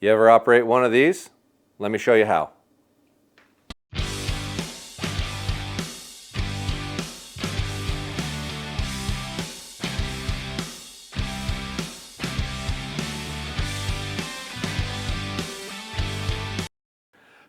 You ever operate one of these? Let me show you how.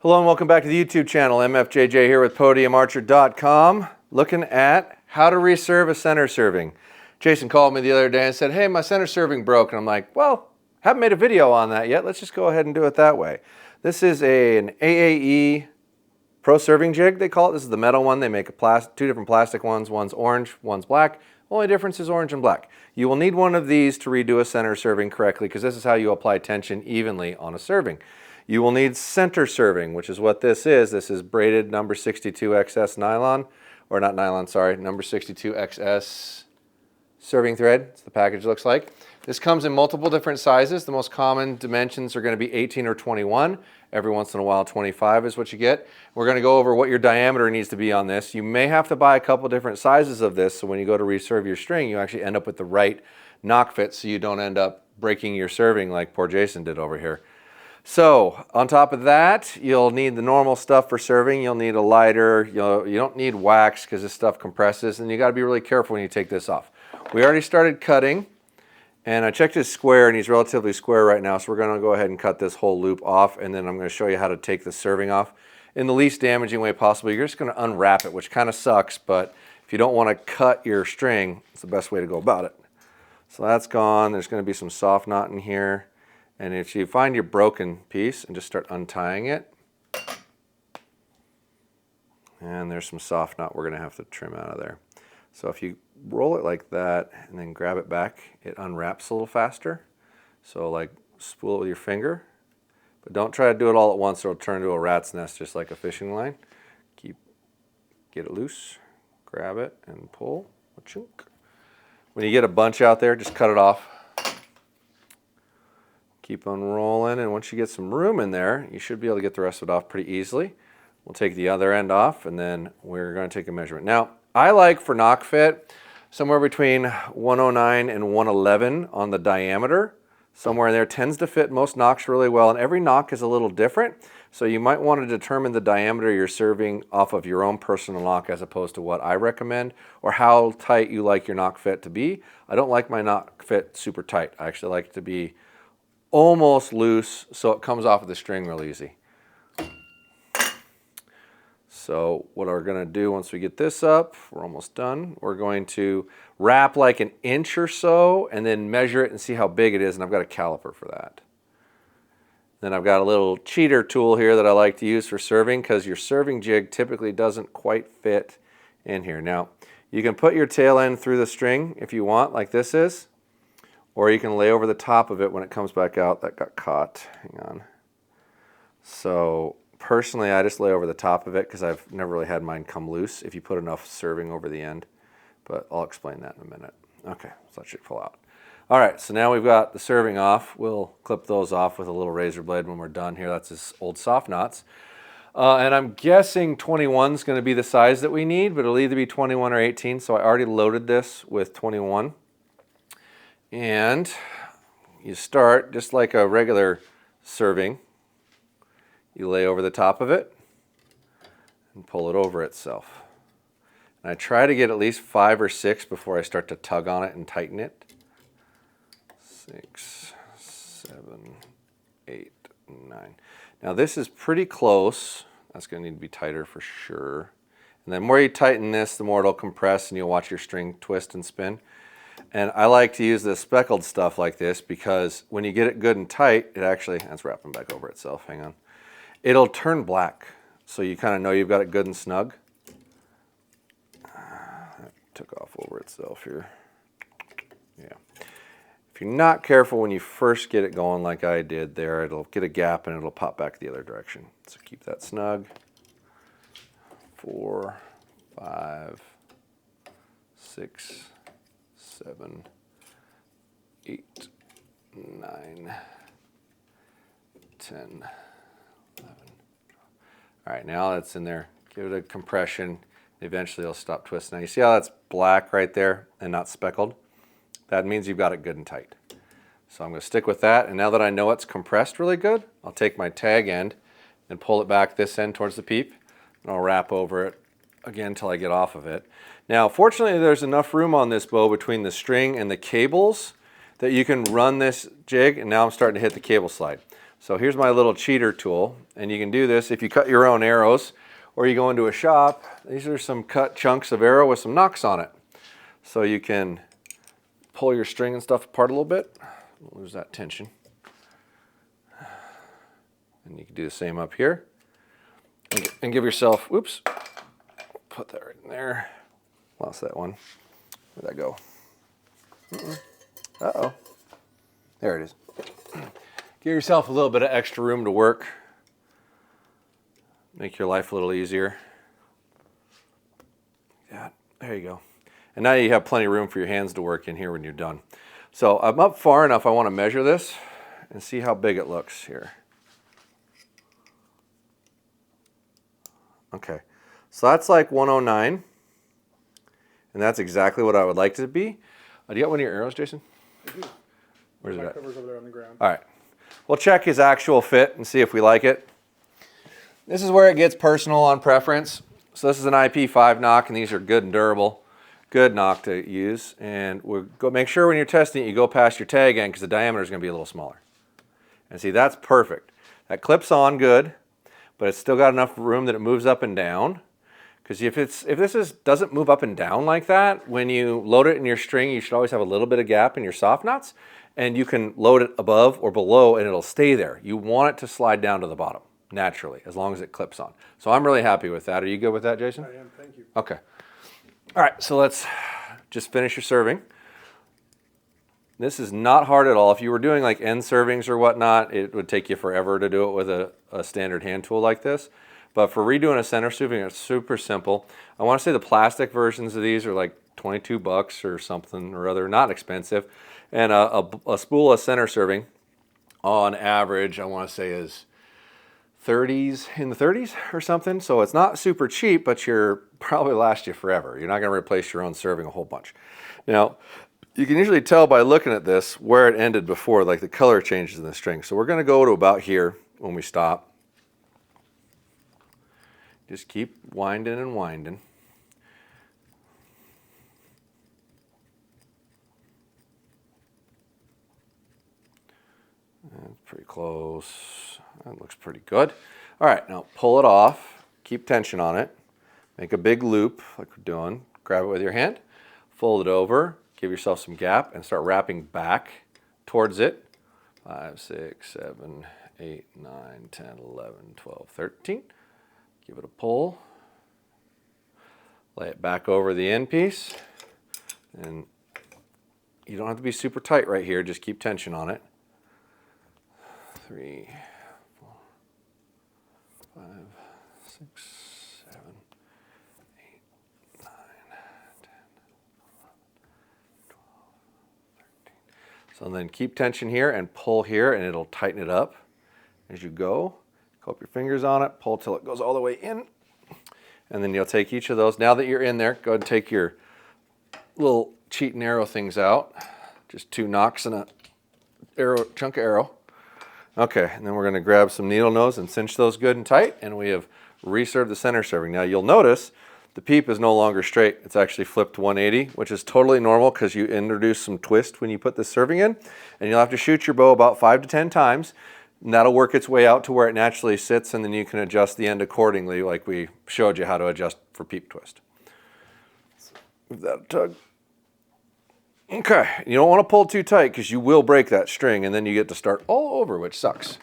Hello and welcome back to the YouTube channel. MFJJ here with PodiumArcher.com, looking at how to reserve a center serving. Jason called me the other day and said, hey, my center serving broke. And I'm like, well, haven't made a video on that yet. Let's just go ahead and do it that way. This is an AAE Pro Serving Jig, they call it. This is the metal one. They make two different plastic ones. One's orange, one's black. Only difference is orange and black. You will need one of these to redo a center serving correctly because this is how you apply tension evenly on a serving. You will need center serving, which is what this is. This is braided number 62 XS nylon, or not nylon, sorry, number 62 XS serving thread. That's what the package looks like. This comes in multiple different sizes. The most common dimensions are going to be 18 or 21. Every once in a while, 25 is what you get. We're going to go over what your diameter needs to be on this. You may have to buy a couple different sizes of this, so when you go to reserve your string, you actually end up with the right knock fit so you don't end up breaking your serving like poor Jason did over here. So on top of that, you'll need the normal stuff for serving. You'll need a lighter. You don't need wax because this stuff compresses, and you got to be really careful when you take this off. We already started cutting, and I checked his square, and he's relatively square right now, so we're going to go ahead and cut this whole loop off, and then I'm going to show you how to take the serving off in the least damaging way possible. You're just going to unwrap it, which kind of sucks, but if you don't want to cut your string, it's the best way to go about it. So that's gone. There's going to be some soft knot in here. And if you find your broken piece and just start untying it, and there's some soft knot we're going to have to trim out of there. So if you roll it like that and then grab it back, it unwraps a little faster. So like spool it with your finger, but don't try to do it all at once or it'll turn into a rat's nest just like a fishing line. Get it loose, grab it and pull. When you get a bunch out there, just cut it off. Keep on rolling, and once you get some room in there, you should be able to get the rest of it off pretty easily. We'll take the other end off, and then we're going to take a measurement. Now, I like for knock fit somewhere between 109 and 111 on the diameter. Somewhere in there tends to fit most knocks really well, and every knock is a little different. So you might want to determine the diameter you're serving off of your own personal knock as opposed to what I recommend or how tight you like your knock fit to be. I don't like my knock fit super tight. I actually like it to be almost loose so it comes off of the string real easy. So what we're going to do once we get this up, we're almost done, we're going to wrap like an inch or so and then measure it and see how big it is, and I've got a caliper for that. Then I've got a little cheater tool here that I like to use for serving because your serving jig typically doesn't quite fit in here. Now you can put your tail end through the string if you want, like this is. Or you can lay over the top of it when it comes back out. That got caught. Hang on. So personally, I just lay over the top of it because I've never really had mine come loose if you put enough serving over the end. But I'll explain that in a minute. Okay, so that should pull out. All right, so now we've got the serving off. We'll clip those off with a little razor blade when we're done here. That's his old soft knots. And I'm guessing 21 is going to be the size that we need, but it'll either be 21 or 18. So I already loaded this with 21. And you start just like a regular serving. You lay over the top of it and pull it over itself. And I try to get at least 5 or 6 before I start to tug on it and tighten it. 6, 7, 8, 9. Now this is pretty close. That's going to need to be tighter for sure. And the more you tighten this, the more it'll compress and you'll watch your string twist and spin. And I like to use the speckled stuff like this because when you get it good and tight, it actually, that's wrapping back over itself, hang on. It'll turn black, so you kind of know you've got it good and snug. That took off over itself here. Yeah. If you're not careful when you first get it going like I did there, it'll get a gap and it'll pop back the other direction. So keep that snug. 4, 5, 6, 7, 8, 9, 10, 11. All right, now that's in there. Give it a compression. Eventually it'll stop twisting. Now you see how that's black right there and not speckled? That means you've got it good and tight. So I'm going to stick with that, and now that I know it's compressed really good, I'll take my tag end and pull it back this end towards the peep, and I'll wrap over it again until I get off of it. Now, fortunately, there's enough room on this bow between the string and the cables that you can run this jig, and now I'm starting to hit the cable slide. So here's my little cheater tool, and you can do this if you cut your own arrows, or you go into a shop. These are some cut chunks of arrow with some nocks on it. So you can pull your string and stuff apart a little bit. Lose that tension. And you can do the same up here. And give yourself, whoops, put that right in there. Lost that one. Where'd that go? Uh-oh. There it is. Give yourself a little bit of extra room to work. Make your life a little easier. Yeah, there you go. And now you have plenty of room for your hands to work in here when you're done. So I'm up far enough, I want to measure this and see how big it looks here. Okay, so that's like 109, and that's exactly what I would like it to be. Do you got one of your arrows, Jason? I do. Where's it at? Cover's over there on the ground. All right, we'll check his actual fit and see if we like it. This is where it gets personal on preference. So this is an IP5 knock, and these are good and durable. Good knock to use, and we'll go make sure when you're testing it, you go past your tag end because the diameter is going to be a little smaller. And see, that's perfect. That clips on good, but it's still got enough room that it moves up and down. Because if this doesn't move up and down like that, when you load it in your string, you should always have a little bit of gap in your soft knots, and you can load it above or below, and it'll stay there. You want it to slide down to the bottom naturally, as long as it clips on. So I'm really happy with that. Are you good with that, Jason? I am. Thank you. Okay. All right, so let's just finish your serving. This is not hard at all. If you were doing like end servings or whatnot, it would take you forever to do it with a standard hand tool like this. But for redoing a center serving, it's super simple. I want to say the plastic versions of these are like 22 bucks or something or other, not expensive. And a spool of center serving on average, I want to say is in the 30s or something. So it's not super cheap, but you're probably last you forever. You're not going to replace your own serving a whole bunch. Now, you can usually tell by looking at this where it ended before, like the color changes in the string. So we're going to go to about here when we stop. Just keep winding and winding. That's pretty close. That looks pretty good. All right, now pull it off. Keep tension on it. Make a big loop like we're doing. Grab it with your hand. Fold it over. Give yourself some gap and start wrapping back towards it. 5, 6, 7, 8, 9, 10, 11, 12, 13. Give it a pull. Lay it back over the end piece. And you don't have to be super tight right here. Just keep tension on it. 3, 4, 5, 6, 7, 8, 9, 10, 11, 12, 13. So then keep tension here and pull here, and it'll tighten it up as you go. Cup your fingers on it, pull till it goes all the way in. And then you'll take each of those. Now that you're in there, go ahead and take your little cheat and arrow things out. Just 2 nocks and a chunk of arrow. Okay, and then we're going to grab some needle nose and cinch those good and tight, and we have reserved the center serving. Now you'll notice the peep is no longer straight. It's actually flipped 180, which is totally normal because you introduce some twist when you put this serving in, and you'll have to shoot your bow about 5 to 10 times, and that'll work its way out to where it naturally sits, and then you can adjust the end accordingly like we showed you how to adjust for peep twist. Give that a tug. Okay, you don't want to pull too tight because you will break that string and then you get to start all over, which sucks.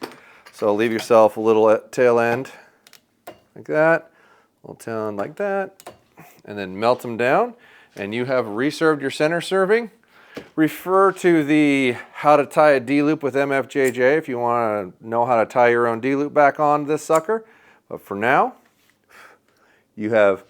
So leave yourself a little tail end like that, a little tail end like that, and then melt them down, and you have reserved your center serving. Refer to the how to tie a D-loop with MFJJ if you want to know how to tie your own D-loop back on this sucker. But for now, you have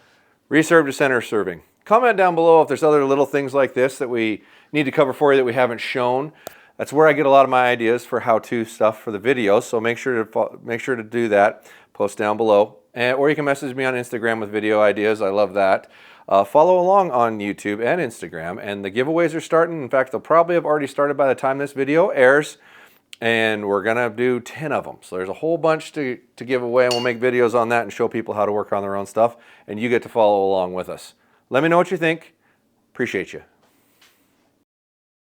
reserved your center serving. Comment down below if there's other little things like this that we need to cover for you that we haven't shown. That's where I get a lot of my ideas for how-to stuff for the videos, so make sure to do that. Post down below, or you can message me on Instagram with video ideas. I love that. Follow along on YouTube and Instagram, and the giveaways are starting. In fact, they'll probably have already started by the time this video airs, and we're gonna do 10 of them. So there's a whole bunch to give away, and we'll make videos on that and show people how to work on their own stuff, and you get to follow along with us. Let me know what you think. Appreciate you.